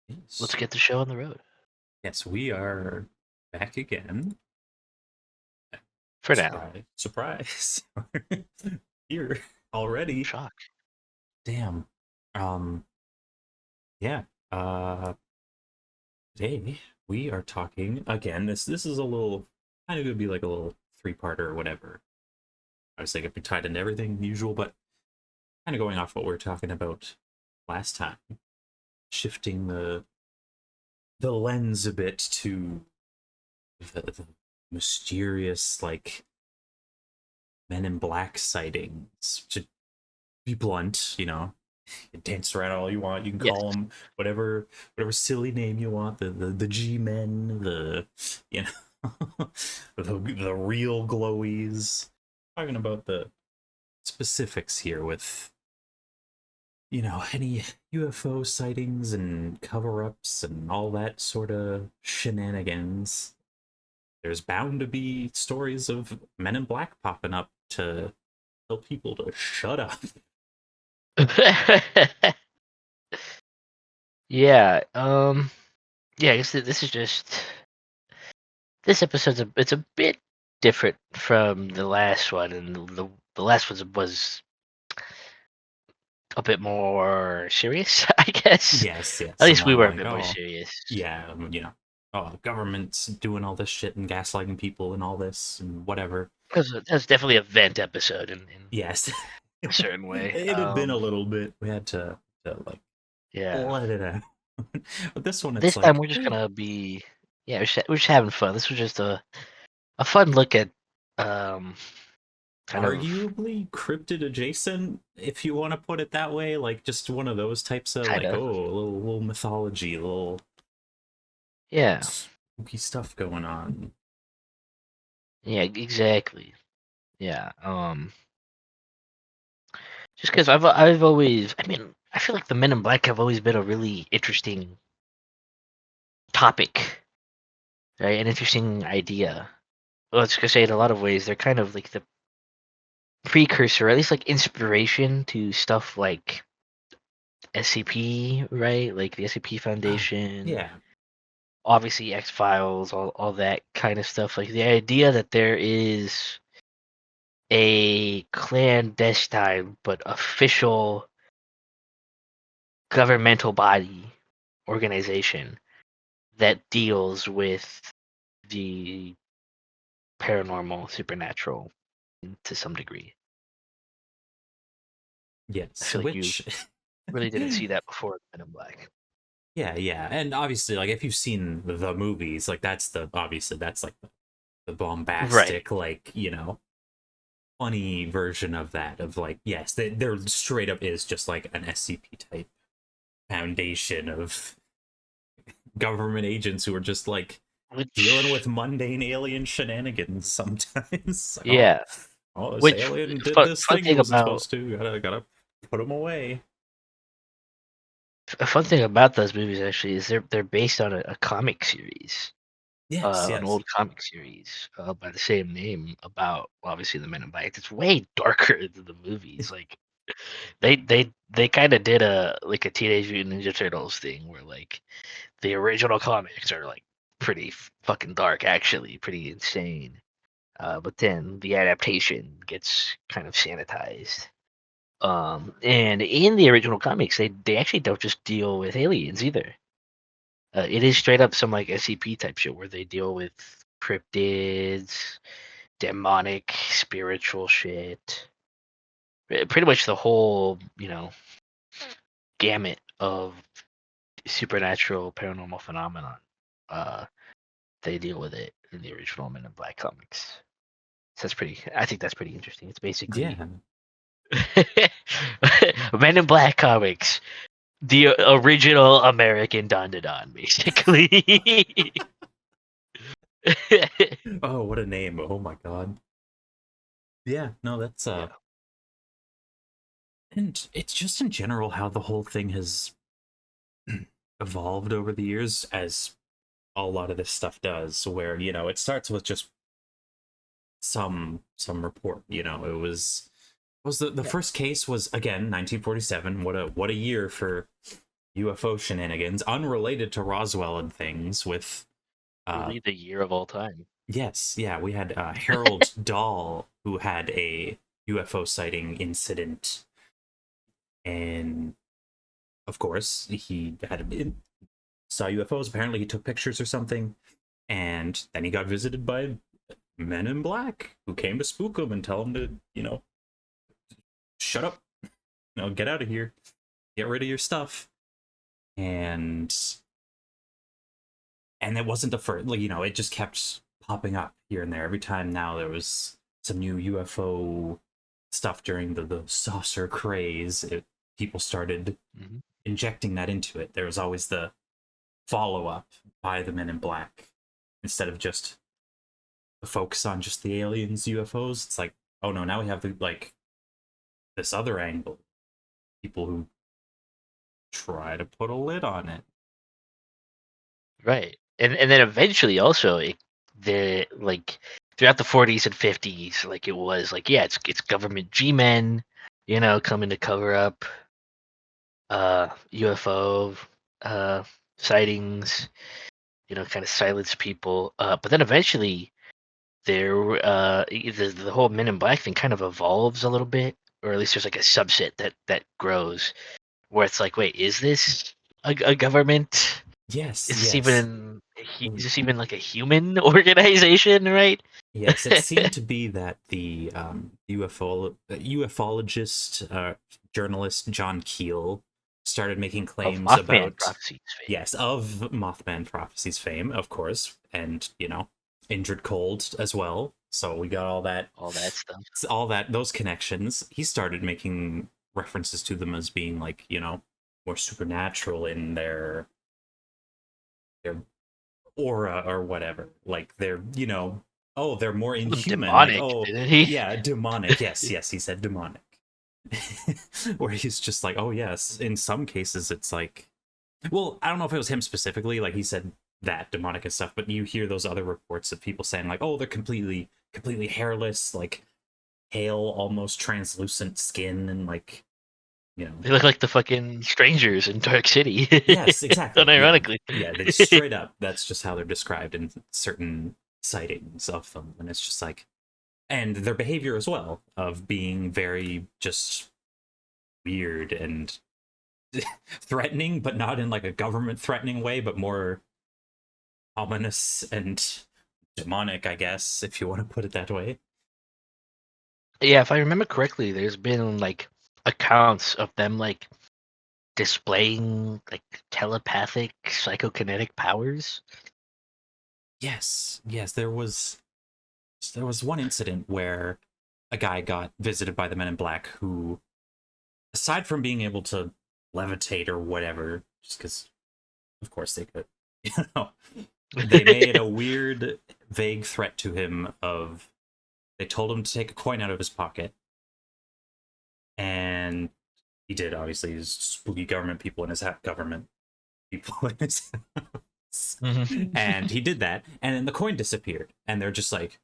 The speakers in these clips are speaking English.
Let's Yes. get the show on the road. Yes, we are back again. For now. Surprise. Surprise. Here already. Shock. Damn. Um, yeah. Uh Today we are talking again. This is a little kind of gonna be like a little three-parter or whatever. I was like it'd be tied into everything usual, but kind of going off what we were talking about last time. Shifting the lens a bit to the mysterious like Men in Black sightings. To be blunt, you dance around all you want. You can Yes. call them whatever silly name you want. The G Men, you know the real glowies. Talking about the specifics here with any UFO sightings and cover-ups and all that sort of shenanigans. There's bound to be stories of Men in Black popping up to tell people to shut up. Yeah. Yeah, I guess this is just this episode's it's a bit different from the last one, and the last one was a bit more serious, I guess. Yes, At yes. I'm least we all were a like, bit more oh, serious. yeah, oh, the government's doing all this shit and gaslighting people and all this and whatever. Because that's definitely a vent episode in Yes. a certain way. It had been a little bit. We had to like Yeah. let it out. But this one, it's This time like we're just gonna be, yeah, we're just having fun. This was just a fun look at um kind of arguably cryptid adjacent, if you want to put it that way. Like just one of those types of kind like, of, oh, a little mythology, a little yeah, spooky stuff going on. yeah, exactly, yeah. Just because I've always, I mean, I feel like the Men in Black have always been a really interesting topic, right? An interesting idea. Well, it's gonna say in a lot of ways they're kind of like the precursor, at least like inspiration to stuff like SCP, right? Like the SCP Foundation, Yeah. obviously X Files, all that kind of stuff. Like the idea that there is a clandestine but official governmental body organization that deals with the paranormal, supernatural to some degree. I Yes, feel like you which really didn't see that before in Men in Black. yeah, and obviously, like if you've seen the movies, like that's like the Right. bombastic, like funny version of that. Of like, yes, they're straight up is just like an SCP type foundation of government agents who are just like dealing Which, with mundane alien shenanigans sometimes. Like, oh, yeah, this which alien did this fun thing he thing wasn't about supposed to. Gotta put him away. a fun thing about those movies actually is they're based on a comic series, Yes, an yes. old comic series by the same name about obviously the Men in Black. It's way darker than the movies. Like they kind of did a like a Teenage Mutant Ninja Turtles thing where like the original comics are like pretty fucking dark, actually, pretty insane. But then the adaptation gets kind of sanitized. And in the original comics, they actually don't just deal with aliens either. It is straight up some like SCP type shit where they deal with cryptids, demonic, spiritual shit. Pretty much the whole, gamut of supernatural paranormal phenomenon. Uh, they deal with it in the original Men in Black comics. So that's pretty. I think that's pretty interesting. It's basically Yeah. Men in Black comics, the original American Don to Don, basically. Oh, what a name. Oh my god. Yeah, no, that's Yeah. and it's just in general how the whole thing has evolved over the years, as a lot of this stuff does, where it starts with just some report. It was the Yeah. first case was again 1947. What a year for UFO shenanigans unrelated to Roswell and things with uh Really, the year of all time. yes, yeah, we had Harold Dahl who had a UFO sighting incident, and of course he saw UFOs. Apparently, he took pictures or something, and then he got visited by men in black who came to spook him and tell him to, shut up, get out of here, get rid of your stuff, and it wasn't the first. Like, it just kept popping up here and there. Every time now there was some new UFO stuff during the saucer craze. People started Mhm. injecting that into it. There was always the follow up by the Men in Black instead of just the focus on just the aliens, UFOs. It's like, oh no, now we have this other angle. People who try to put a lid on it. Right. And then eventually also the like throughout the 40s and 50s, like it was like, yeah, it's government G-men, coming to cover up UFO uh sightings, kind of silence people. But then eventually the whole Men in Black thing kind of evolves a little bit, or at least there's like a subset that grows where it's like, wait, is this a government? Yes, Is this yes. even is this even like a human organization, right? Yes, it seemed to be that the ufologist journalist John Keel started making Of claims Mothman about, prophecies fame, yes, of Mothman Prophecies fame, of course, and Indrid Cold as well. So we got all that stuff. those connections. He started making references to them as being like, more supernatural in their aura or whatever. Like they're, oh, they're more inhuman. Like, Demonic, oh, didn't he? yeah, demonic. Yes, yes, he said demonic. Where he's just like, oh, yes, in some cases it's like, well, I don't know if it was him specifically, like he said that demonic and stuff, but you hear those other reports of people saying like, oh, they're completely hairless, like pale, almost translucent skin, and like, They look like the fucking strangers in Dark City. yes, exactly. Yeah. Unironically. Yeah, they straight up, that's just how they're described in certain sightings of them. And it's just like, and their behavior as well, of being very just weird and threatening, but not in like a government threatening way, but more ominous and demonic, I guess, if you want to put it that way. Yeah, if I remember correctly, there's been like accounts of them like displaying like telepathic psychokinetic powers. Yes, yes, there was one incident where a guy got visited by the Men in Black who, aside from being able to levitate or whatever, just because, of course, they could, you know, they made a weird, vague threat to him of, they told him to take a coin out of his pocket, and he did, obviously. His spooky government people in his government people in his house. And he did that, and then the coin disappeared, and they're just like,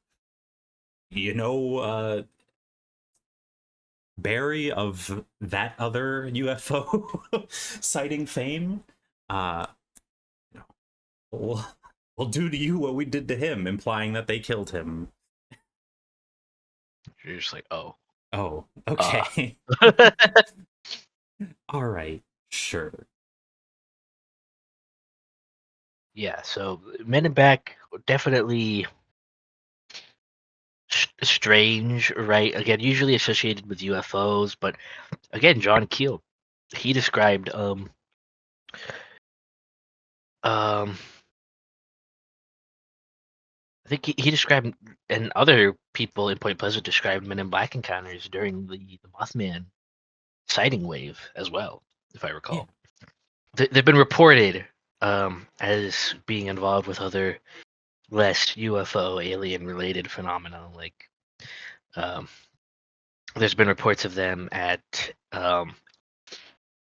Barry of that other UFO sighting fame, uh, we'll, we'll do to you what we did to him, implying that they killed him. You're just like, oh, Oh, uh. okay. All right, sure. Yeah, so Men in Black definitely strange, right? Again, usually associated with UFOs, but again, John Keel, he described um I think he described, and other people in Point Pleasant described Men in Black encounters during the Mothman sighting wave as well, if I Yeah, recall. They've been reported as being involved with other less UFO alien related phenomena. Like um, there's been reports of them at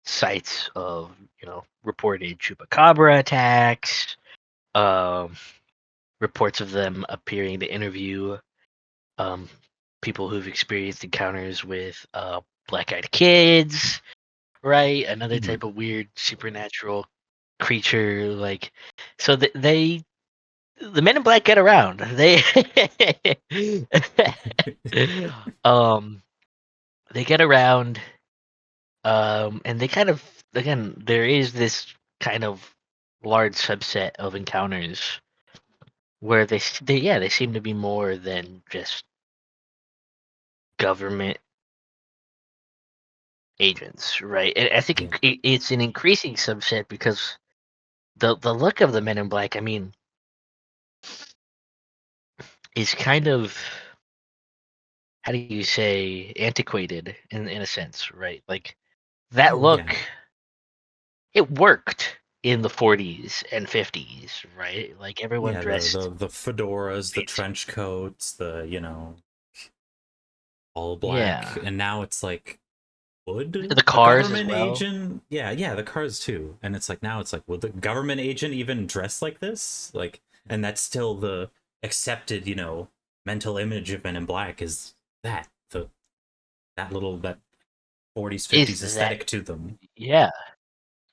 sites of reported chupacabra attacks. Um, reports of them appearing to interview um, people who've experienced encounters with black-eyed kids, right? Another Mhm. type of weird supernatural creature. Like, so the Men in Black get around. They um they get around, and they kind of, again, there is this kind of large subset of encounters where they seem to be more than just government agents, right? And I think Yeah. it's an increasing subset because the look of the Men in Black, I mean, is kind of, how do you say, antiquated in a sense, right? Like that Oh yeah. look, it worked in the 40s and 50s, right? Like everyone Yeah, the dressed the fedoras, the fancy. trench coats, the all black, Yeah, and now it's like, would the a cars as government well. agent? Yeah, yeah, the cars too. And it's like now it's like, would the government agent even dress like this? Like, and that's still the accepted, mental image of Men in Black is that that 40s Is 50s that, aesthetic to them. yeah,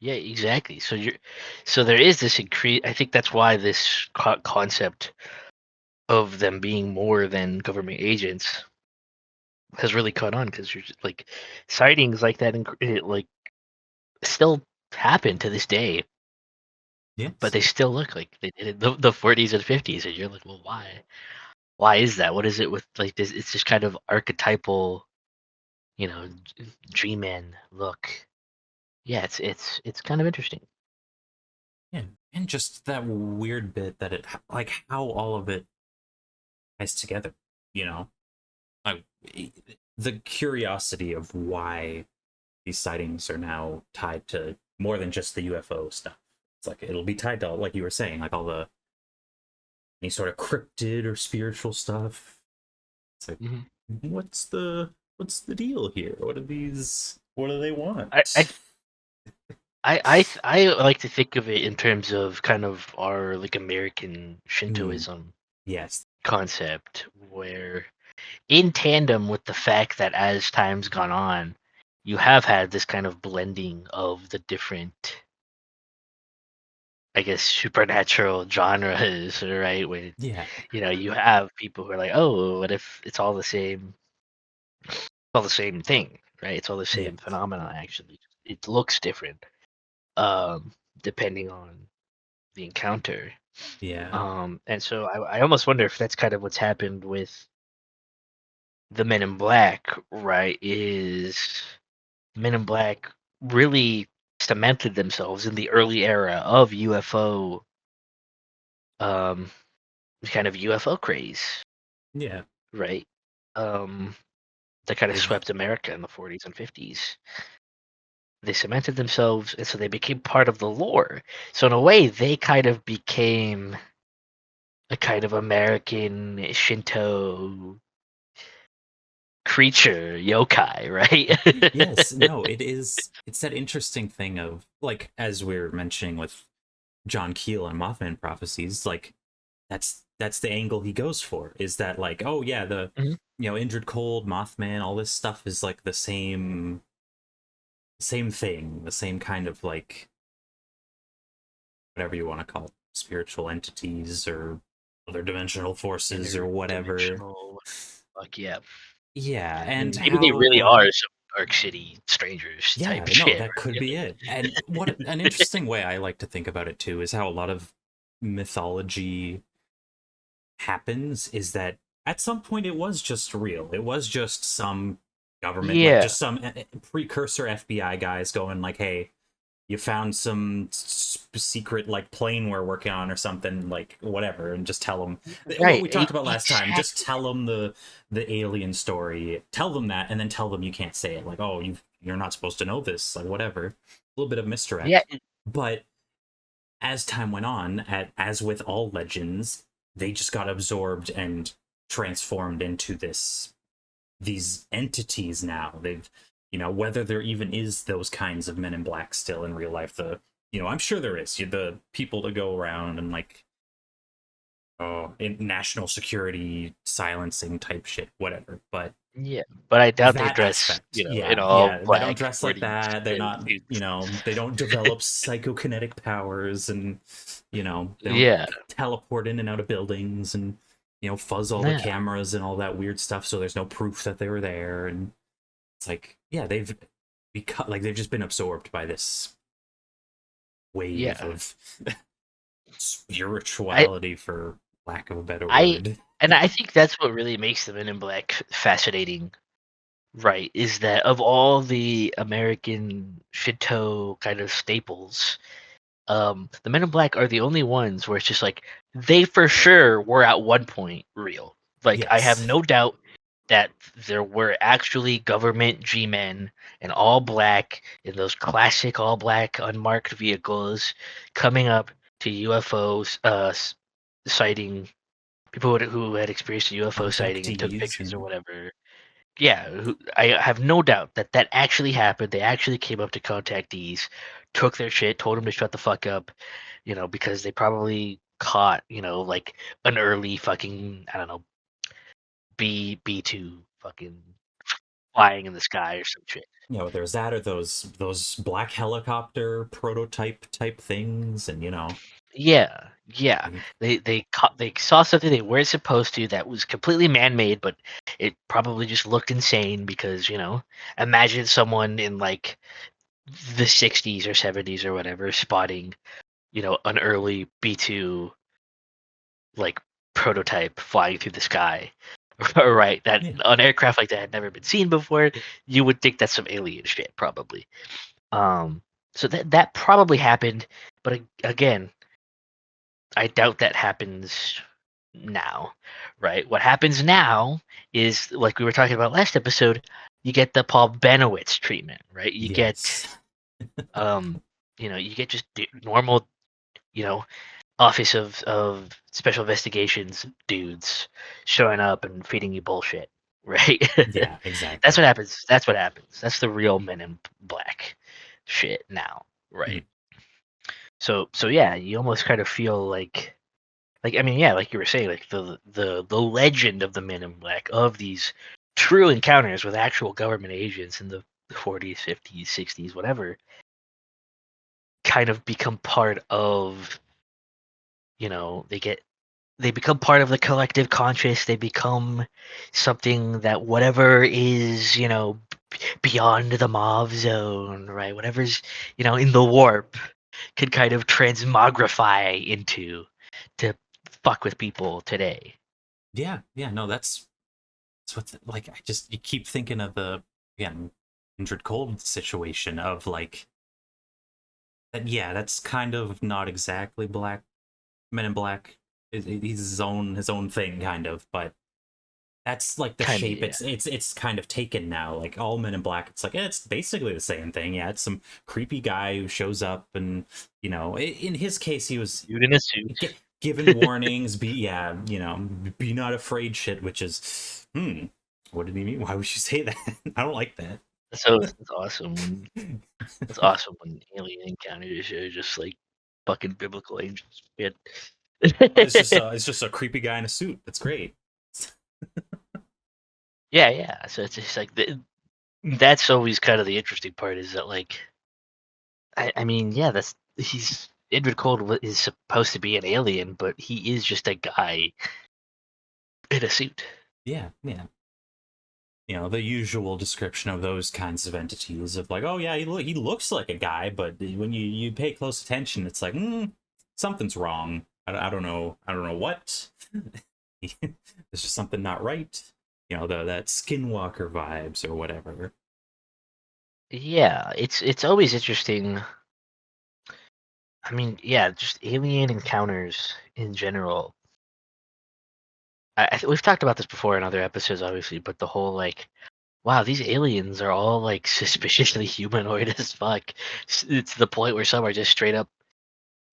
yeah, exactly. So there is this increase. I think that's why this concept of them being more than government agents has really caught on, because you're just like sightings like that, like still happen to this day, but Yes. they still look like they did in the 40s and 50s, and you're like, well, why? Why is that? What is it with like this? It's just kind of archetypal, you know, G-man look. Yeah, it's kind of interesting. Yeah, and just that weird bit that it like how all of it ties together. You know, like the curiosity of why these sightings are now tied to more than just the UFO stuff. It's like it'll be tied to, like you were saying, like all the any sort of cryptid or spiritual stuff. It's like, Mhm. what's the deal here? What are these? What do they I, I want? I like to think of it in terms of kind of our like American Mm, Shintoism yes. concept, where in tandem with the fact that as time's gone on, you have had this kind of blending of the different, I guess, supernatural genres, right? Where, Yeah. you have people who are like, oh, what if it's all the same, all the same thing, right? It's all the same Yes. phenomenon. Actually, it looks different, um, depending on the encounter. Yeah. And so I almost wonder if that's kind of what's happened with the Men in Black, right? Is Men in Black really cemented themselves in the early era of UFO, um, kind of UFO craze, Yeah. right? Um, that kind of They've swept America in the 40s and 50s. They cemented themselves, and so they became part of the lore. So in a way, they kind of became a kind of American Shinto creature, yokai, yes, right? no, it's that interesting thing of like as we are mentioning with John Keel and Mothman prophecies, like that's the angle he goes for, is that like, oh yeah, the Mhm. Indrid Cold, Mothman, all this stuff is like the same thing, the same kind of like whatever you want to call it, spiritual entities or other dimensional forces or whatever. Interdimensional, fuck yeah. Yeah, and And maybe they really how are some dark city strangers type yeah, no, shit, that could right? be it. And what an interesting way I like to think about it too is how a lot of mythology happens is that at some point it was just real. It was just some government, like Yeah, just some precursor FBI guys going like, "Hey, you found some secret like plane we're working on or something, like whatever," and just tell them what right, we talked about last time. Just exactly. tell them the alien story. Tell them that, and then tell them you can't say it. Like, oh, you're not supposed to know this. Like, whatever. A little bit of Yeah, misdirect, but as time went on, as with all legends, they just got absorbed and transformed into these entities now. They've, whether there even is those kinds of Men in Black still in real life. I'm sure there is. The people to go around and like, oh, in national security silencing type shit, whatever. But Yeah, but I doubt they That dress, aspect, in yeah, all yeah, they don't black dress for like these that. They're not, suits. they don't develop psychokinetic powers, and they don't Yeah, teleport in and out of buildings, and fuzz all the yeah, cameras and all that weird stuff. So there's no proof that they were there, and it's like, yeah, they've become like they've just been absorbed by this wave yeah. of I spirituality, for lack of a better I word. and I think that's what really makes the Men in Black fascinating, right? Is that of all the American Shinto kind of staples, the Men in Black are the only ones where it's just like they for sure were at one point real. Like I have Yes. no doubt that there were actually government G-men in all black in those classic all black unmarked vehicles coming up to UFOs sighting people who had experienced a UFO sighting and took Contactees, pictures or whatever. Yeah, I have no doubt that that actually happened. They actually came up to contactees, took their shit, told them to shut the fuck up, because they probably caught, like an early fucking, I don't know, B2 fucking flying in the sky or some shit. there's that, or those black helicopter prototype type things, and Yeah, yeah. they- They saw something they weren't supposed to that was completely man-made, but it probably just looked insane because, imagine someone in like the 60s or 70s or whatever spotting, an early B2 like prototype flying through the sky. Right, that yeah, an aircraft like that had never been seen before. You would think that's some alien shit, probably. Um, so that probably happened, but again, I doubt that happens now, right? What happens now is like we were talking about last episode. You get the Paul Benowitz treatment, right? You get yes, um, you get just normal, you know, Office of Special Investigations dudes showing up and feeding you bullshit, right? yeah, That's what exactly. happens. That's what happens. That's the real Men in Black shit now, right? Mhm. So yeah, you almost kind of feel like I mean, yeah, like you were saying, like the legend of the Men in Black, of these true encounters with actual government agents in the 40s, 50s, 60s, whatever, kind of become part of, they become part of the collective conscious. They become something that whatever is, beyond the mauve zone, right? Whatever's, in the warp can kind of transmogrify into to fuck with people today. Yeah, yeah, no, that's what like I just you keep thinking of the, again, Indrid Cold situation of like that. Yeah, that's kind of not exactly black. Men in Black, he's his own thing, kind of, but that's like the Kind of, shape yeah. it's kind of taken now. Like all Men in Black, it's like, it's basically the same thing. Yeah, it's some creepy guy who shows up, and in his case, he was Dude in a suit. given warnings. Be Yeah, be not afraid. Shit, which is, what did he mean? Why would you say that? I don't like that. So it's awesome when it's awesome when alien encounters are just like fucking biblical angels. Shit. It's just a creepy guy in a suit. That's great. Yeah, yeah. So it's just like that's always kind of the interesting part is that like I mean, yeah, that's he's Edward Cold is supposed to be an alien, but he is just a guy in a suit. Yeah, yeah. The usual description of those kinds of entities of like, oh yeah, he looks like a guy, but when you pay close attention, it's like, something's wrong. I don't know what. There's just something not right. That Skinwalker vibes or whatever. Yeah, it's always interesting. I mean, yeah, just alien encounters in general. We've talked about this before in other episodes, obviously, but the whole like, wow, these aliens are all like suspiciously humanoid as fuck. It's the point where some are just straight up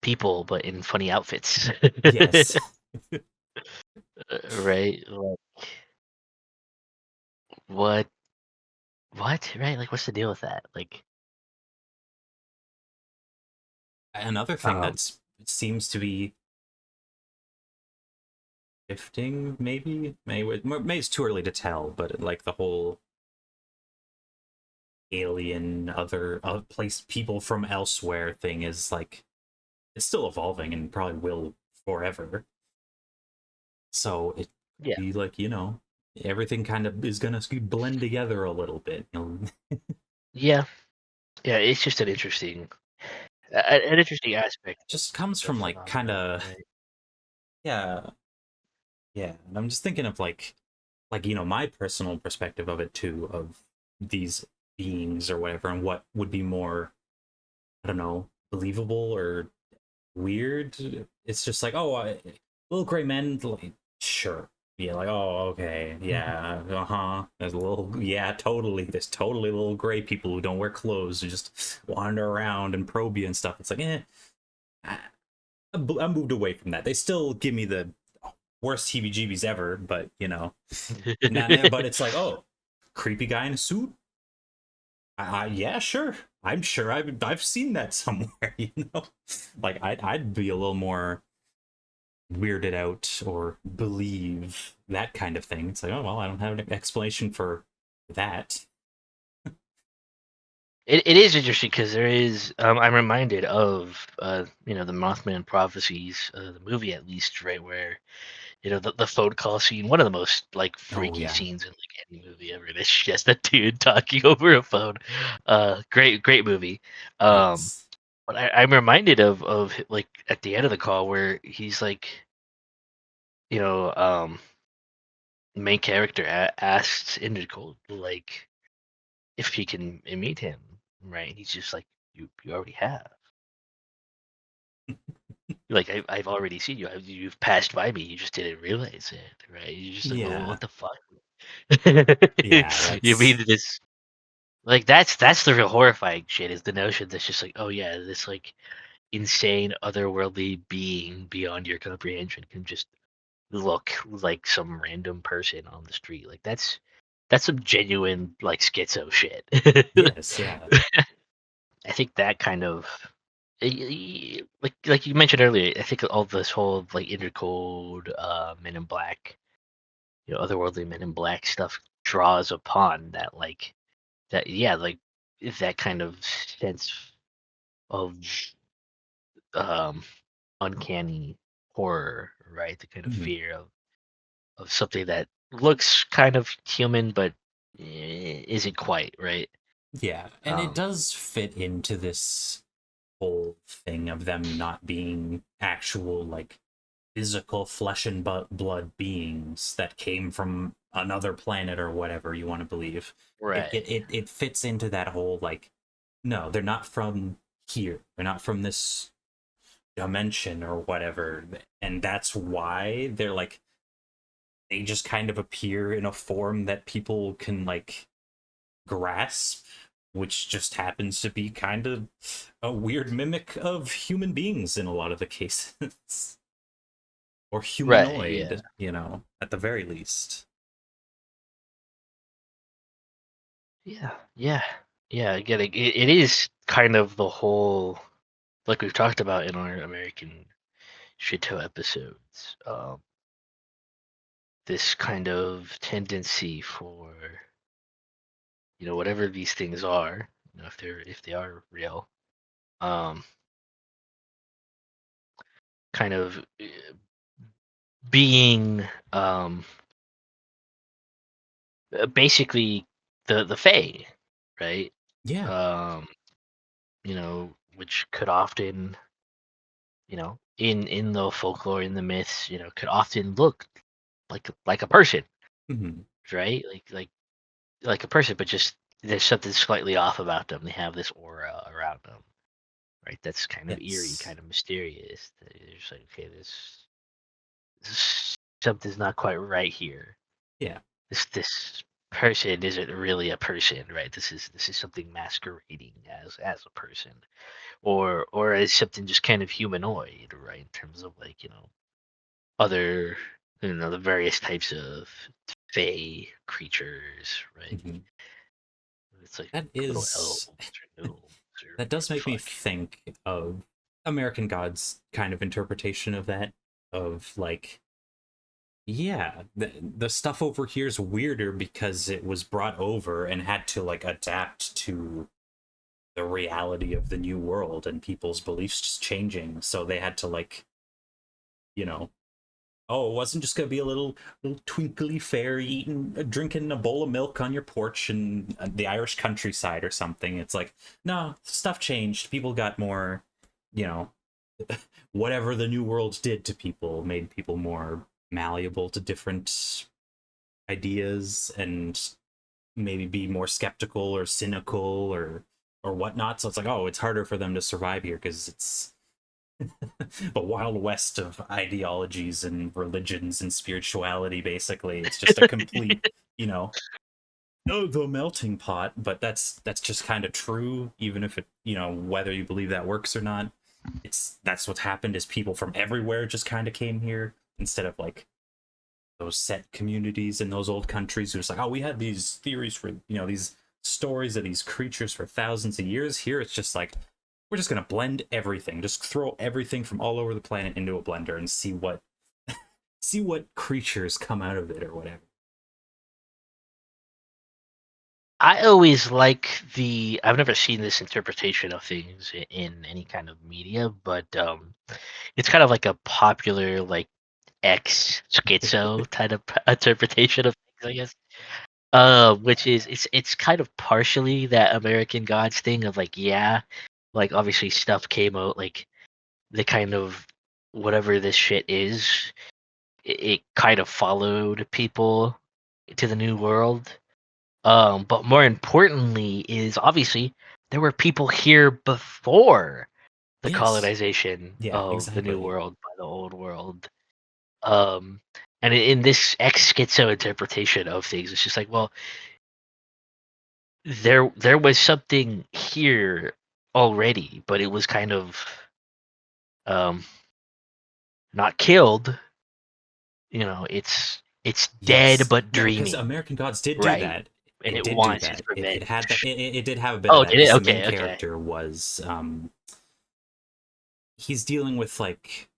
people, but in funny outfits. Yes. Right? Like, what? What? Right? Like, what's the deal with that? Like, Another thing um, that seems to be shifting, maybe it's too early to tell, but like the whole alien other place people from elsewhere thing is like it's still evolving and probably will forever. So it Yeah, be like, everything kind of is gonna blend together a little bit. yeah, yeah. It's just an interesting aspect of Just comes the from like kind phenomenon, of, right? yeah, yeah. And I'm just thinking of like my personal perspective of it too, of these beings or whatever, and what would be more, I don't know, believable or weird. It's just like, oh, little gray men, like, sure. Yeah, like, oh, okay, yeah, uh-huh. There's a little, yeah, totally. There's totally little gray people who don't wear clothes, who just wander around and probe you and stuff. It's like, I, I moved away from that. They still give me the worst heebie-jeebies ever, but but it's like, oh, creepy guy in a suit. Yeah, sure. I'm sure I've seen that somewhere. Like I'd be a little more weirded out or believe that kind of thing. It's like, oh well, I don't have an explanation for that. It is interesting because there is. I'm reminded of the Mothman prophecies, the movie at least, right, where the phone call scene, one of the most like Oh freaky yeah, scenes in like any movie ever. It's just a dude talking over a phone. Great movie. Um, yes, but I'm reminded of like at the end of the call where he's like, you know, um, main character asks Indrid like if he can meet him, right? He's just like, you already have. Like I've already seen you. You've passed by me. You just didn't realize it, right? You're just like, well, yeah, what the fuck? yeah. You That's mean this? Like that's the real horrifying shit. Is the notion that's just like, oh yeah, this like insane otherworldly being beyond your comprehension can just look like some random person on the street. Like that's some genuine like schizo shit. yes, yeah. I think that kind of like you mentioned earlier, I think all this whole like intercode, Men in Black, otherworldly Men in Black stuff draws upon that yeah, like that kind of sense of um uncanny horror, right? The kind of Mhm. fear of something that looks kind of human but isn't quite, right? Yeah, and it Um does fit into this whole thing of them not being actual like physical flesh and blood beings that came from another planet or whatever you want to believe. It right. it it, it fits into that whole like, no, they're not from here. They're not from this dimension or whatever. And that's why they're like they just kind of appear in a form that people can like grasp, which just happens to be kind of a weird mimic of human beings in a lot of the cases. Or Right, yeah. humanoid, at the very least. Yeah, yeah. Yeah, again, it is kind of the whole, like we've talked about in our American Shinto episodes, this kind of tendency for, whatever these things are, if they are real, um, kind of being basically the Fae, right? Yeah. Um, which could often, in the folklore, in the myths, could often look like a person, Hmm. right? Like a person, but just there's something slightly off about them. They have this aura around them, right? That's kind of eerie, Yes. kind of mysterious. You're just like, okay, something's not quite right here. Yeah. This person isn't really a person, right? This is something masquerading as a person, or as something just kind of humanoid, right? In terms of like other the various types of fey creatures, right? Hmm. It's like That little is, elves or gnomes or that whatever does the make me fuck. think of American Gods kind of interpretation of that, of like, yeah, the stuff over here is weirder because it was brought over and had to like adapt to the reality of the new world and people's beliefs changing. So they had to like, you know, oh, it wasn't just gonna be a little twinkly fairy eating, drinking a bowl of milk on your porch in the Irish countryside or something. It's like, no, stuff changed. People got more, you know, whatever the new world did to people made people more malleable to different ideas and maybe be more skeptical or cynical or whatnot. So it's like, oh, it's harder for them to survive here because it's the wild west of ideologies and religions and spirituality. Basically, it's just a complete, you know, oh, the melting pot. But that's just kind of true, even if it, you know, whether you believe that works or not. That's what's happened is people from everywhere just kind of came here instead of like those set communities in those old countries who's like, oh, we had these theories for, you know, these stories of these creatures for thousands of years. Here it's just like, we're just gonna blend everything, just throw everything from all over the planet into a blender and see what creatures come out of it or whatever. I always like the. I've never seen this interpretation of things in any kind of media, but it's kind of like a popular like X schizo kind of interpretation of things, I guess. Which is it's kind of partially that American Gods thing of like, yeah, like obviously stuff came out like the kind of whatever this shit is, it kind of followed people to the new world. But more importantly is obviously there were people here before the Yes. colonization Yeah, of the new exactly. world by the old world. Um, and in this ex schizo interpretation of things, it's just like, well, there was something here already, but it was kind of um not killed. You know, it's dead Yes. but No, because dreaming, American Gods did do right? that. And It it did do wants its that. It had that. revenge. It did have a bit of Oh, that did it? because the main Okay, okay. character was he's dealing with like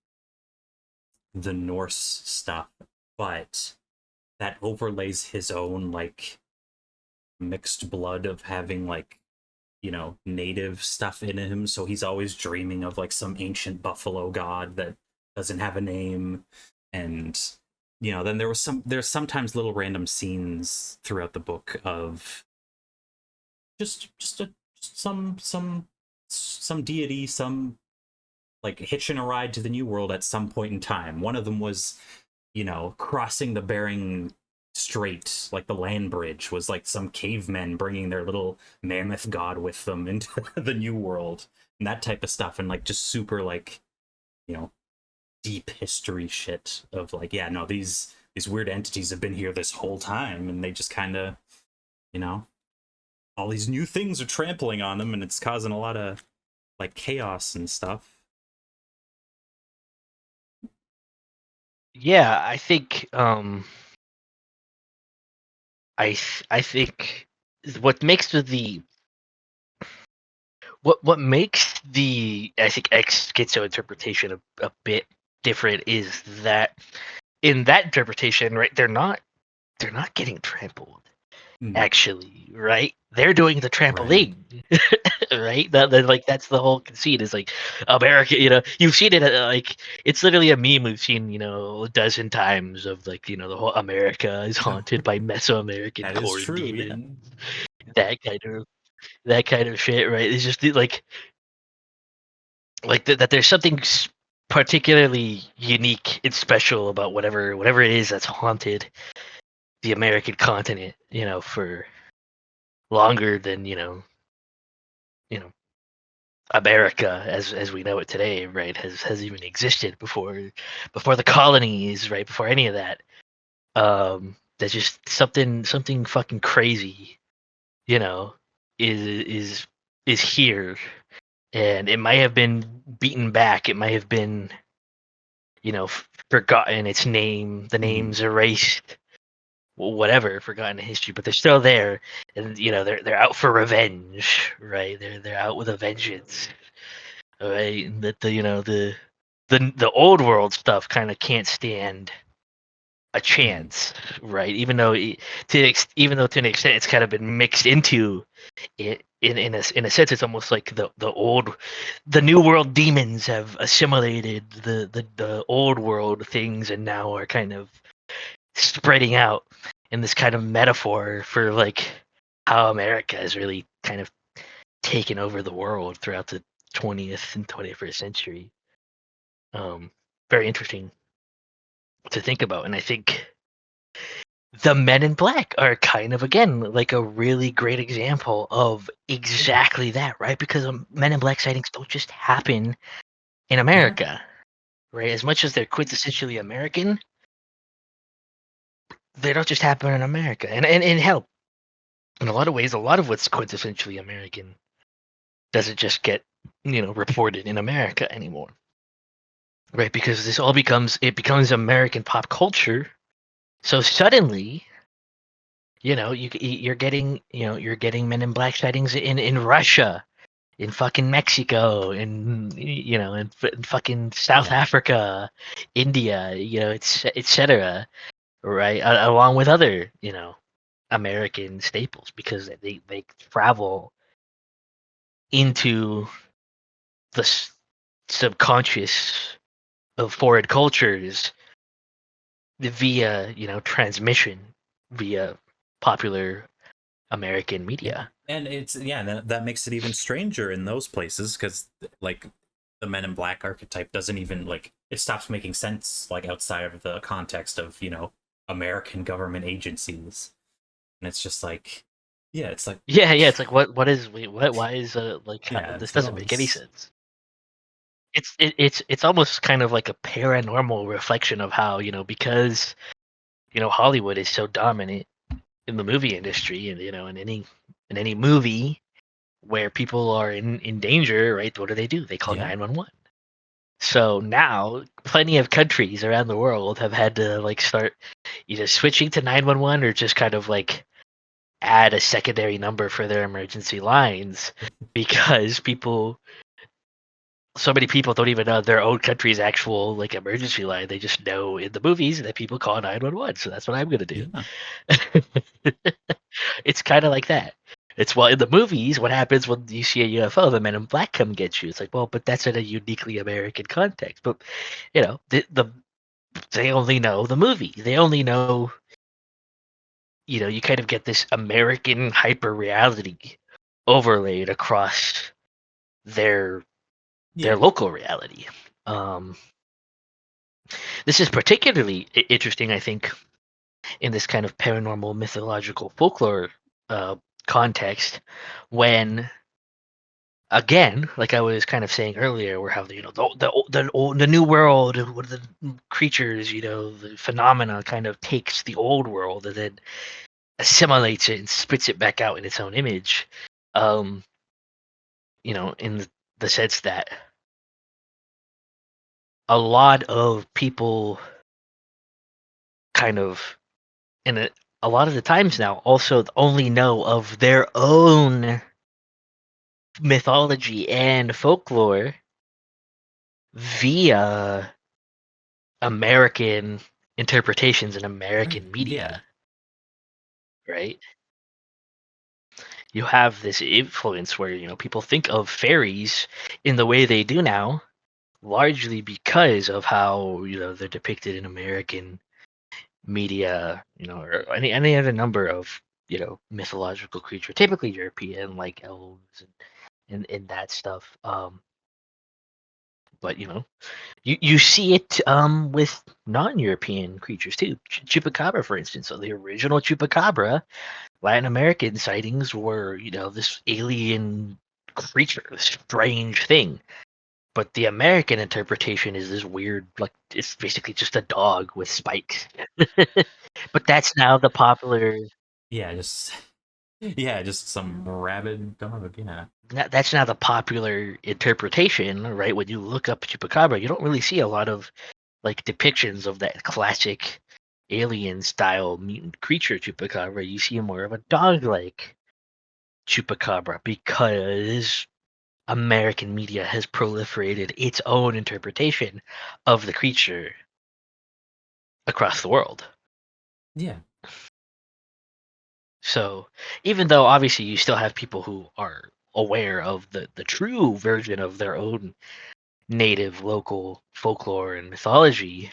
the Norse stuff, but that overlays his own like mixed blood of having like, you know, native stuff in him. So he's always dreaming of like some ancient buffalo god that doesn't have a name. And you know, then there's sometimes little random scenes throughout the book of just a some deity, some like hitching a ride to the new world at some point in time. One of them was, you know, crossing the Bering Strait, like the land bridge, was like some cavemen bringing their little mammoth god with them into the new world and that type of stuff. And like just super like, you know, deep history shit of like, yeah, no, these weird entities have been here this whole time and they just kind of, you know, all these new things are trampling on them and it's causing a lot of like chaos and stuff. Yeah, I think I think what makes what makes the I think ex schizo interpretation a bit different is that in that interpretation, right, they're not getting trampled Mm, actually, right? They're doing the right. trampling. Right? That like that's the whole conceit is like America, you know, you've seen it like it's literally a meme we've seen, you know, a dozen times of like, you know, the whole America is haunted by Mesoamerican That is corn true. demons, Yeah. that kind of that kind of shit, right? It's just like that there's something particularly unique and special about whatever it is that's haunted the American continent, you know, for longer than you know America as we know it today, right, has even existed before the colonies, right, before any of that. There's just something fucking crazy, you know, is is here, and it might have been beaten back. It might have been, you know, forgotten its name, the Mm, name's erased, whatever, forgotten in history, but they're still there, and you know they're out for revenge, right? They're out with a vengeance, right? And that the you know the old world stuff kind of can't stand a Mhm. chance, right? Even though to an extent it's kind of been mixed into it in a sense, it's almost like the new world demons have assimilated the old world things and now are kind of spreading out in this kind of metaphor for like how America has really kind of taken over the world throughout the 20th and 21st century. Um, Very interesting to think about, and I think the Men in Black are kind of again like a really great example of Yeah. exactly that, right? Because Men in Black sightings don't just happen in Yeah. America, right? As much as they're quintessentially American, they don't just happen in America. And hell, in a lot of ways, a lot of what's quintessentially American doesn't just get reported in America anymore, right? Because it becomes American pop culture. So suddenly, you're getting Men in Black sightings in Russia, in fucking Mexico, in fucking South Yeah. Africa, India, it's etc. Right, along with other American staples because they travel into the subconscious of foreign cultures via transmission via popular American Yeah. media. And that makes it even stranger in those places because like the Men in Black archetype doesn't even like it stops making sense like outside of the context of American government agencies, and it's just like yeah, it's like Yeah, it's like what is what why is like yeah, this it's like doesn't oh make any this sense. It's almost kind of like a paranormal reflection of how because Hollywood is so dominant in the movie industry, and in any movie where people are in danger, right? What do? They call yeah 911. So now plenty of countries around the world have had to like start either switching to 911 or just kind of like add a secondary number for their emergency lines because people so many people don't even know their own country's actual like emergency line. They just know in the movies that people call 911. So that's what I'm gonna do. yeah It's kind of like that. It's well in the movies, what happens when you see a UFO? The Men in Black come get you. It's like, well, but that's in a uniquely American context. But they only know the movie. They only know you kind of get this American hyper reality overlaid across their yeah local reality. Um, this is particularly interesting, I think, in this kind of paranormal mythological folklore uh, context when again, like I was kind of saying earlier, we have the new world, what the creatures, the phenomena kind of takes the old world and then assimilates it and spits it back out in its own image. Um, in the sense that a lot of people kind of, and a lot of the times now, also only know of their own mythology and folklore via American interpretations and right American yeah media, right? You have this influence where, people think of fairies in the way they do now, largely because of how, they're depicted in American media, or any other number of, mythological creature, typically European, like elves and that stuff. But you see it with non-European creatures too. Chupacabra, for instance. So the original Chupacabra, Latin American sightings were this alien creature, this strange thing. But the American interpretation is this weird, like it's basically just a dog with spikes. But that's now the popular. yeah just yeah just some rabid dog yeah That's now the popular interpretation, right? When you look up Chupacabra, you don't really see a lot of like depictions of that classic alien style mutant creature chupacabra. You see more of a dog like chupacabra because American media has proliferated its own interpretation of the creature across the world. Yeah. So even though obviously you still have people who are aware of the true version of their own native local folklore and mythology,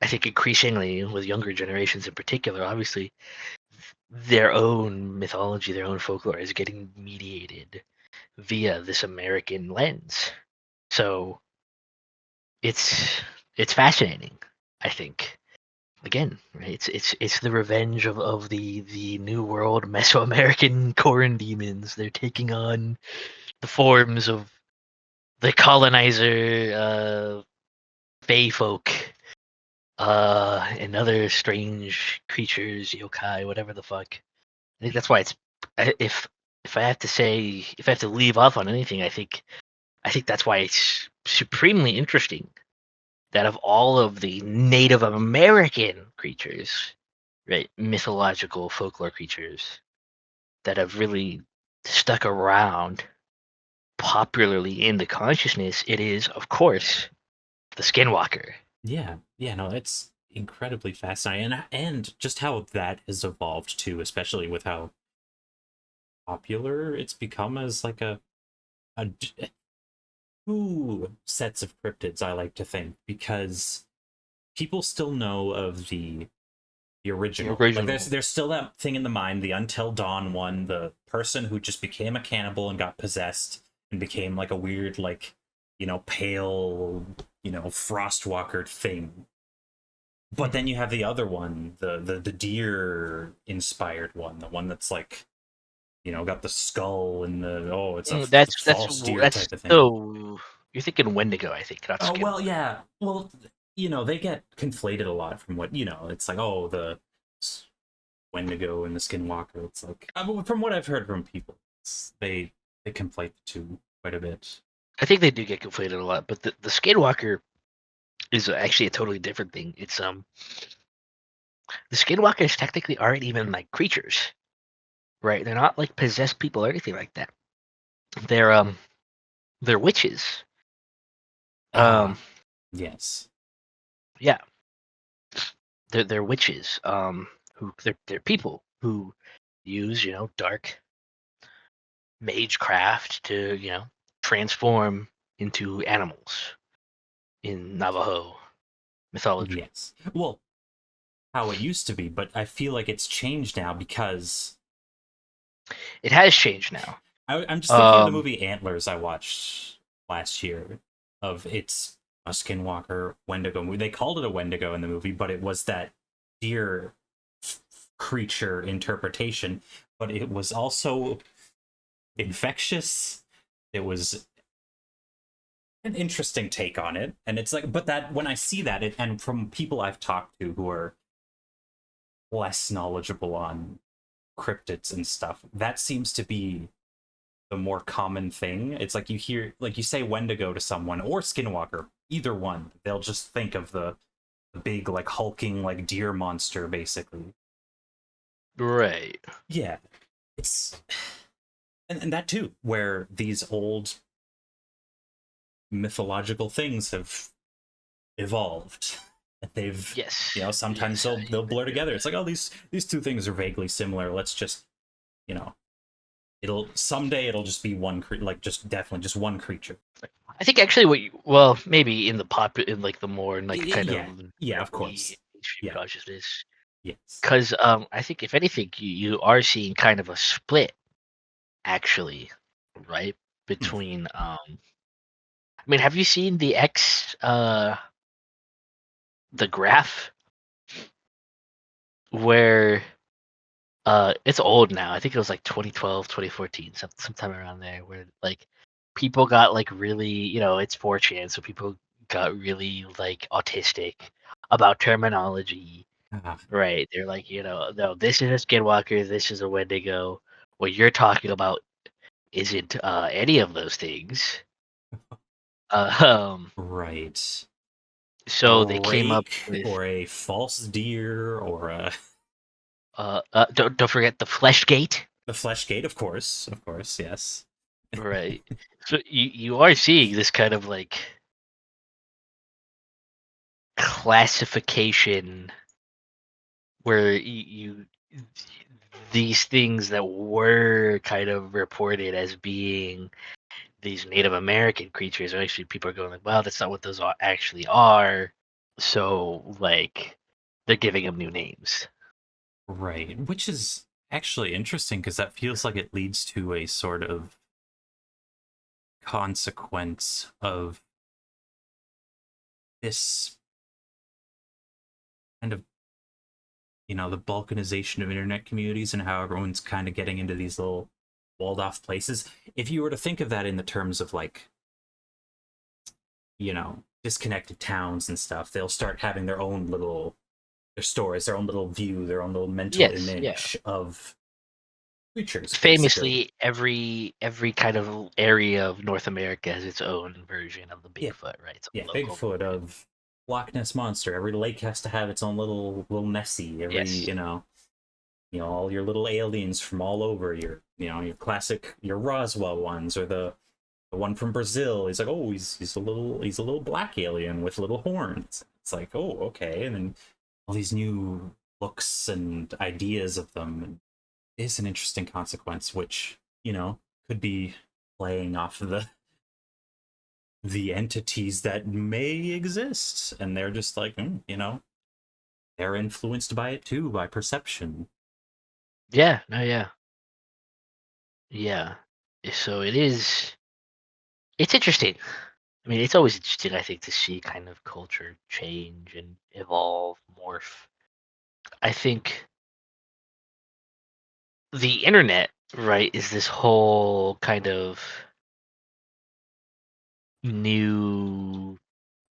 I think increasingly with younger generations in particular, obviously their own mythology, their own folklore is getting mediated via this American lens. So it's it's fascinating, I think. Again, right? It's the revenge of the New World Mesoamerican corn demons. They're taking on the forms of the colonizer, Fae folk, and other strange creatures, yokai, whatever the fuck. I think that's why it's if I have to say if I have to leave off on anything, I think that's why it's supremely interesting that of all of the Native American creatures, right, mythological folklore creatures that have really stuck around popularly in the consciousness, it is, of course, the Skinwalker. Yeah, yeah, no, it's incredibly fascinating, and just how that has evolved too, especially with how popular it's become as like a two sets of cryptids. I like to think because people still know of the The original. Like original. there's still that thing in the mind, the Until Dawn one, the person who just became a cannibal and got possessed and became like a weird like pale frostwalker thing. But then you have the other one, the deer inspired one, the one that's like got the skull and it's a That's false deer that's type of thing. so you're thinking Wendigo, I think, not Oh well, Skinwalker. yeah. Well, they get conflated a lot from what it's like. Oh, the Wendigo and the Skinwalker. It's like from what I've heard from people, they conflate the two quite a bit. I think they do get conflated a lot, but the Skinwalker is actually a totally different thing. It's the Skinwalkers technically aren't even like creatures, right? They're not like possessed people or anything like that. They're they're witches. Um, Ah, yes, yeah, they're witches. Who they're people who use dark magecraft to transform into animals in Navajo mythology. yes. Well, how it used to be, but I feel like it's changed now because It has changed now. I'm just thinking of the Um, movie Antlers I watched last year. Of it's a Skinwalker Wendigo movie. They called it a Wendigo in the movie, but it was that deer creature interpretation. But it was also infectious. It was an interesting take on it, and it's like, but that when I see that, and from people I've talked to who are less knowledgeable on cryptids and stuff, that seems to be the more common thing. It's like you say Wendigo to someone or Skinwalker, either one, they'll just think of the big like hulking like deer monster, basically. right. Yeah, it's and that too, where these old mythological things have evolved. They've Yes. sometimes Yes. they'll blur together. It's like, oh, these two things are vaguely similar. Let's just you know it'll someday it'll just be like just definitely just one creature. I think actually well, maybe in the in like the more like kind of Yeah, yeah, of the course. mainstream Yeah, consciousness. yes. Because I think if anything, you are seeing kind of a split actually, right? Hmm. Between I mean, have you seen the graph where it's old now. I think it was like 2012, 2014, sometime around there where like people got like really, it's 4chan, so people got really like autistic about terminology. Ah, Right. They're like, no, this is a skinwalker, this is a wendigo. What you're talking about isn't any of those things. Um, right. A so they came up rake with or a false deer or don't forget the flesh gate. the flesh gate, of course, yes. Right. So you are seeing this kind of like classification where these things that were kind of reported as being these Native American creatures, are actually people are going like, well, that's not what those actually are. So like they're giving them new names. Right, which is actually interesting because that feels like it leads to a sort of consequence of this kind of, the balkanization of internet communities and how everyone's kind of getting into these little walled off places. If you were to think of that in the terms of like, disconnected towns and stuff, they'll start having their own little their stories, their own little view, their own little mental Yes, yeah. image of creatures, basically. Famously, every kind of area of North America has its own version of the Yeah, Bigfoot, right? Its yeah, own local Bigfoot version. of Loch Ness monster. Every lake has to have its own little Nessie. Every Yes. all your little aliens from all over. Your classic your Roswell ones, or the one from Brazil. He's like, oh, he's a little black alien with little horns. It's like, oh, okay, and then all these new looks and ideas of them is an interesting consequence, which could be playing off of the entities that may exist, and they're just like, they're influenced by it too, by perception. Yeah, no, yeah. Yeah. So it's interesting. I mean, it's always interesting, I think, to see kind of culture change and evolve, morph. I think the internet, right, is this new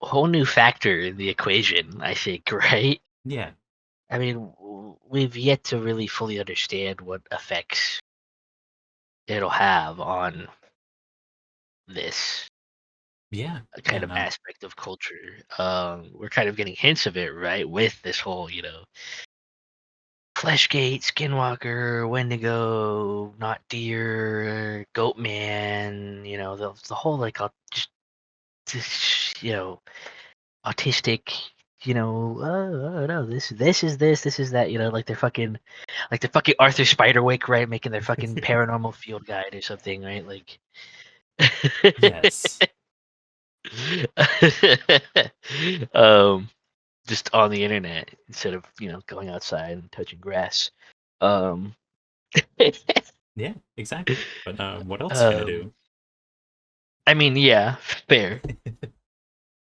whole new factor in the equation, I think, right? Yeah, I mean, we've yet to really fully understand what effects it'll have on this yeah, yeah, kind of no, aspect of culture. We're kind of getting hints of it, right, with this whole, Fleshgate, Skinwalker, Wendigo, Not Deer, Goat Man, the whole like just autistic, oh no, this is that, like they're fucking Arthur Spiderwick, right, making their fucking paranormal field guide or something, right, like. yes, um, just on the internet instead of going outside and touching grass. Um, yeah, exactly. But what else are you gonna um, do? I mean, yeah, fair.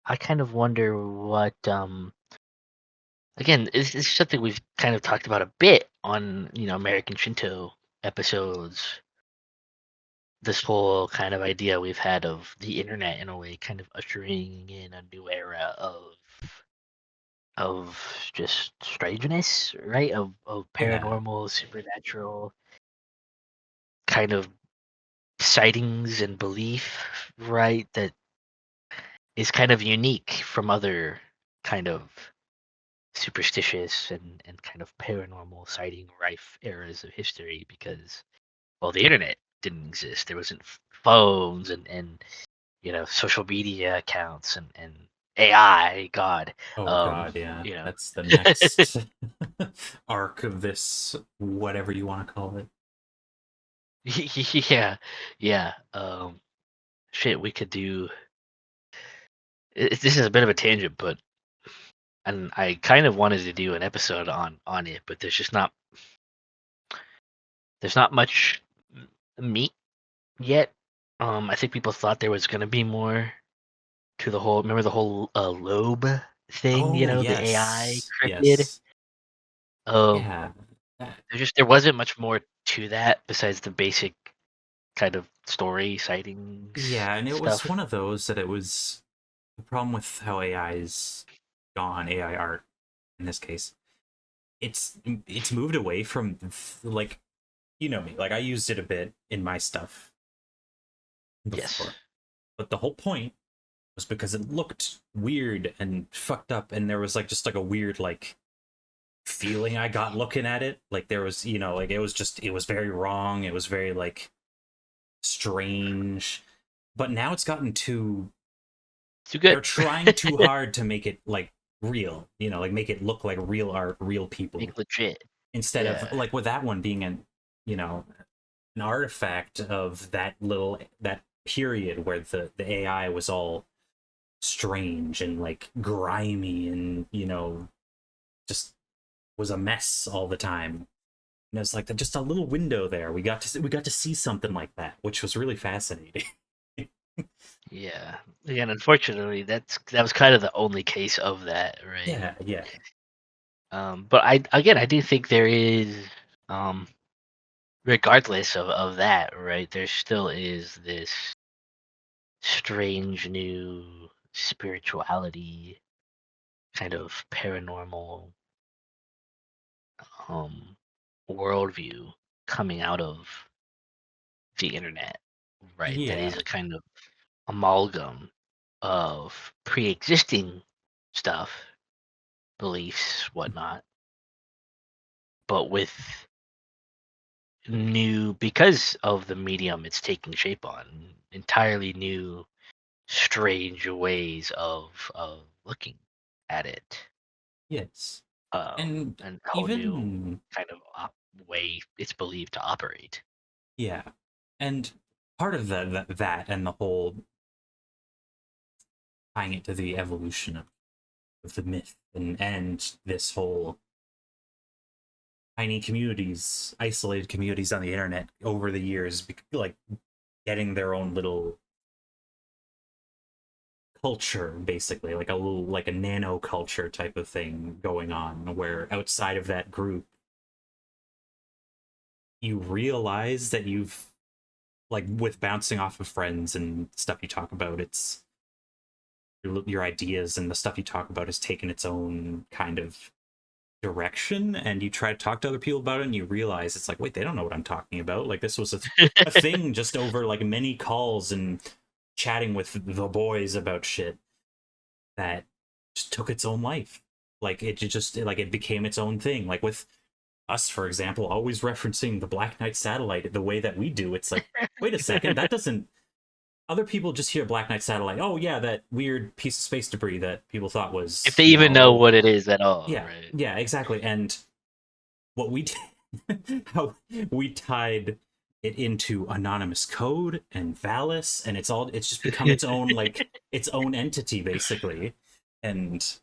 I kind of wonder what again, it's something we've kind of talked about a bit on American Shinto episodes. This whole kind of idea we've had of the internet in a way, kind of ushering in a new era of just strangeness, right? Of Yeah, paranormal, supernatural kind of sightings and belief, right? That is kind of unique from other kind of superstitious and kind of paranormal sighting rife eras of history because, well, the internet didn't exist. There wasn't phones and social media accounts and AI. God, oh um, god, yeah, you know. that's the next arc of this, whatever you want to call it. Yeah, yeah. Shit, we could do. This is a bit of a tangent, but and I kind of wanted to do an episode on it, but there's not much meat yet. I think people thought there was gonna be more to the whole. Remember the whole lobe thing? Oh The AI yes, cryptid. yes, Um, yeah, that- there wasn't much more to that besides the basic kind of story sightings yeah, and it was one stuff. of those that it was the problem with how AI is gone, AI art in this case. It's moved away from like, me, like I used it a bit in my stuff Yes. before, but the whole point was because it looked weird and fucked up, and there was like just like a weird like feeling I got looking at it. Like there was, like it was very wrong. It was very like strange. But now it's gotten too. Too They're good. trying too hard to make it like real, like make it look like real art, real people, Make legit. instead of Yeah. like with that one being you know, an artifact of that period where the AI was all strange and like grimy and just was a mess all the time. And it's like just a little window there. We got to see something like that, which was really fascinating. Yeah. Again, unfortunately, that was kind of the only case of that, right? Yeah, yeah, But I do think there is, um, regardless of that, right? There still is this strange new spirituality, kind of paranormal, um, worldview coming out of the internet, right? That yeah, is a kind of amalgam of pre-existing stuff, beliefs, whatnot, but with new, because of the medium it's taking shape on, entirely new, strange ways of looking at it, yes. um, And and a whole new even, kind of way it's believed to operate. yeah. And part of that and the whole tying it to the evolution of the myth and this whole tiny communities, isolated communities on the internet over the years, like getting their own little culture, basically, like a little like a nano culture type of thing going on, where outside of that group, you realize that you've like with bouncing off of friends and stuff you talk about, it's your ideas and the stuff you talk about has taken its own kind of direction, and you try to talk to other people about it and you realize it's like, wait, they don't know what I'm talking about. Like this was a thing just over like many calls and chatting with the boys about shit that just took its own life. Like it became its own thing. Like with us, for example, always referencing the Black Knight satellite the way that we do. It's like, wait a second, that doesn't. Other people just hear Black Knight satellite. Oh yeah, that weird piece of space debris that people thought If was they even a know little. what it is at all, Yeah, right? yeah, exactly. And what we did, how we tied it into anonymous code and Valis, and it's just become its own like its own entity basically, and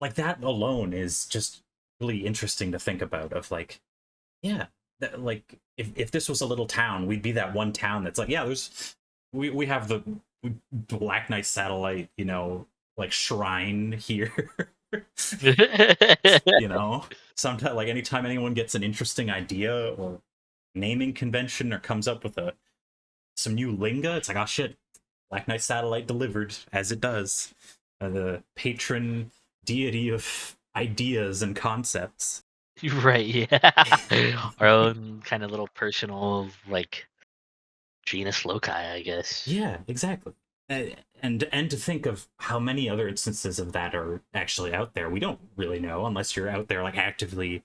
like that alone is just really interesting to think about. Of like, yeah, that, like if this was a little town, we'd be that one town that's like, yeah, we have the Black Knight satellite, like shrine here. you know Sometimes, like anytime anyone gets an interesting idea or naming convention or comes up with some new linga, it's like, oh shit, Black Knight satellite delivered, as it does. The patron deity of ideas and concepts. Right, yeah. Our own kind of little personal, like, genus loci, I guess. Yeah, exactly. And to think of how many other instances of that are actually out there, we don't really know unless you're out there like actively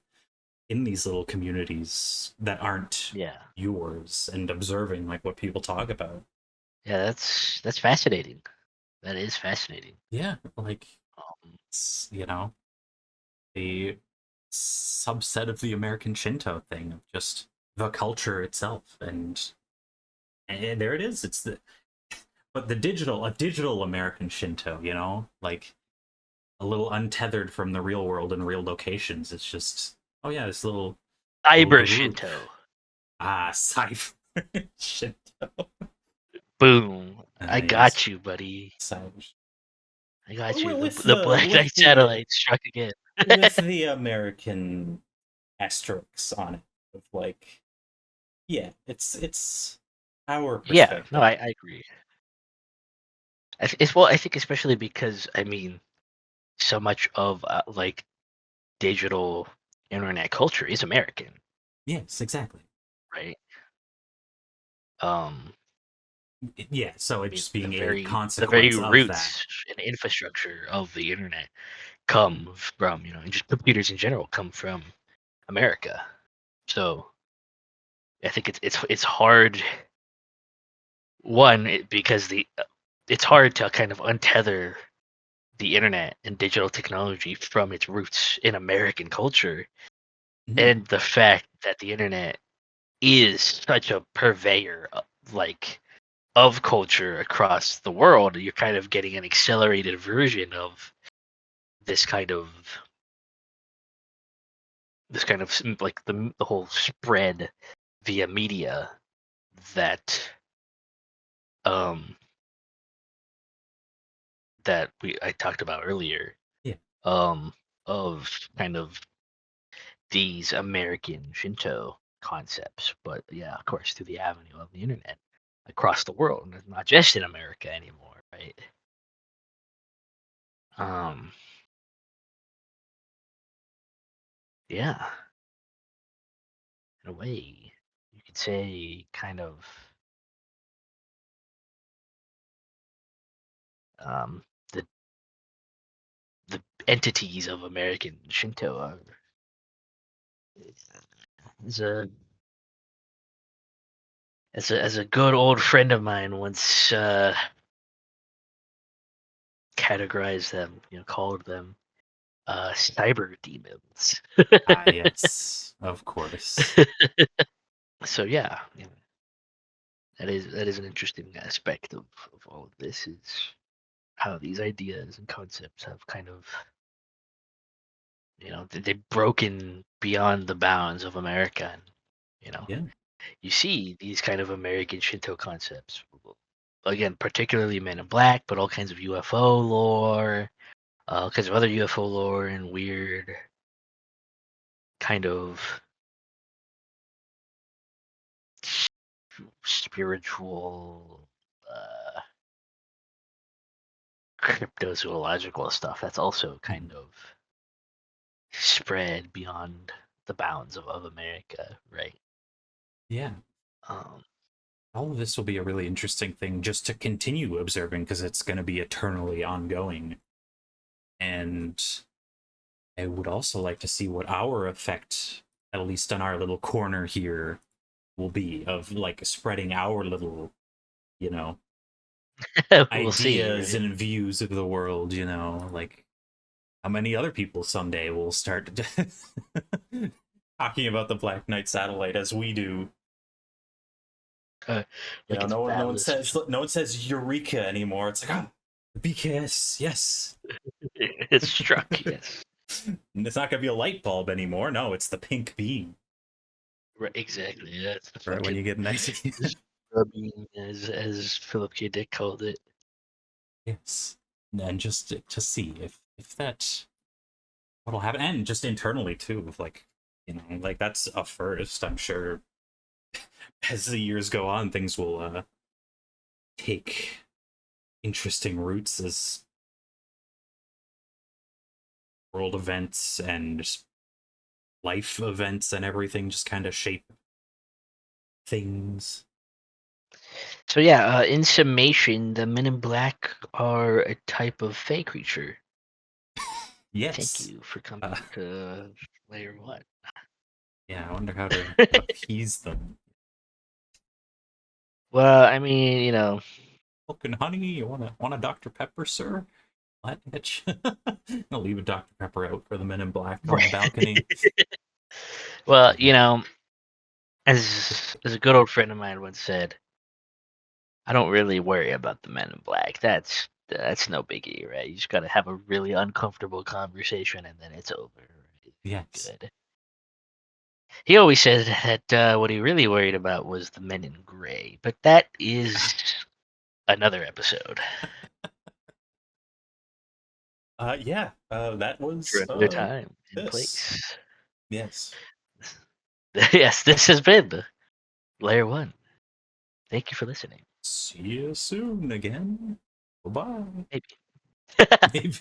in these little communities that aren't Yeah. yours and observing like what people talk about. Yeah, that's fascinating. That is fascinating. Yeah, like Um, it's, the subset of the American Shinto thing of just the culture itself, and there it is. It's the but a digital American Shinto, like a little untethered from the real world and real locations. It's just, oh yeah, this little Cyber group. Shinto. Cypher Shinto. Boom. I Yes, got you, buddy. cyber. I got you. With The the Black with Knight the satellite struck again. with the American asterisks on it, of like, yeah, it's our Yeah, no, perspective. I agree. Well, I think especially because I mean, so much of like digital internet culture is American, Yes, exactly. right? Um, Yeah, so I it mean, just being a the very consequence of that. roots and infrastructure of the internet come from, and just computers in general come from America. So I think it's hard. One, because it's hard to kind of untether the internet and digital technology from its roots in American culture, Mhm. and the fact that the internet is such a purveyor of culture across the world. You're kind of getting an accelerated version of this kind of like the whole spread via media that um I talked about earlier, Yeah. um of kind of these American Shinto concepts, but yeah, of course, through the avenue of the internet across the world, and it's not just in America anymore, right? Um, yeah, in a way, you could say kind of um, the the entities of American Shinto are as a good old friend of mine once categorized them, called them cyber demons. Ah, yes, of course. So yeah, that is an interesting aspect of all of this is how these ideas and concepts have kind of they've broken beyond the bounds of America, and you know Yeah. you see these kind of American Shinto concepts again, particularly Men in Black, but all kinds of UFO lore, all kinds of other UFO lore and weird kind of spiritual, uh, cryptozoological stuff that's also Mhm. kind of spread beyond the bounds of America, right? Yeah. Um, All of this will be a really interesting thing just to continue observing because it's going to be eternally ongoing. And I would also like to see what our effect, at least on our little corner here, will be of like spreading our little, you know, we'll see, ideas right? and views of the world, like how many other people someday will start talking about the Black Knight satellite as we do. Uh, like it's boundless. No one says Eureka anymore. It's like, BKS, yes. It's struck, yes. It's not gonna be a light bulb anymore. No, it's the pink beam. Right, exactly. Yeah, it's the Right when you fucking get nice. scrubbing, as Philip K. Dick called it. Yes, and just to see if that what'll happen, and just internally too, of like like that's a first. I'm sure as the years go on, things will take interesting routes as world events and just life events and everything just kind of shape things. So yeah, in summation, the Men in Black are a type of Fae creature. Thank Yes. you for coming Uh, to layer one. yeah, I wonder how to appease them. Well, I mean, Milk and honey, you want a Dr. Pepper, sir? What? I'll leave a Dr. Pepper out for the Men in Black on the right. balcony. Well, as a good old friend of mine once said, I don't really worry about the Men in Black. That's no biggie, right? You just gotta have a really uncomfortable conversation, and then it's over. Right? Yes. Good. He always said that what he really worried about was the Men in Gray, but that is another episode Yeah. That for was another time and this. place. Yes. Yes, this has been Layer One. Thank you for listening. See you soon again. Bye bye. Maybe. Maybe.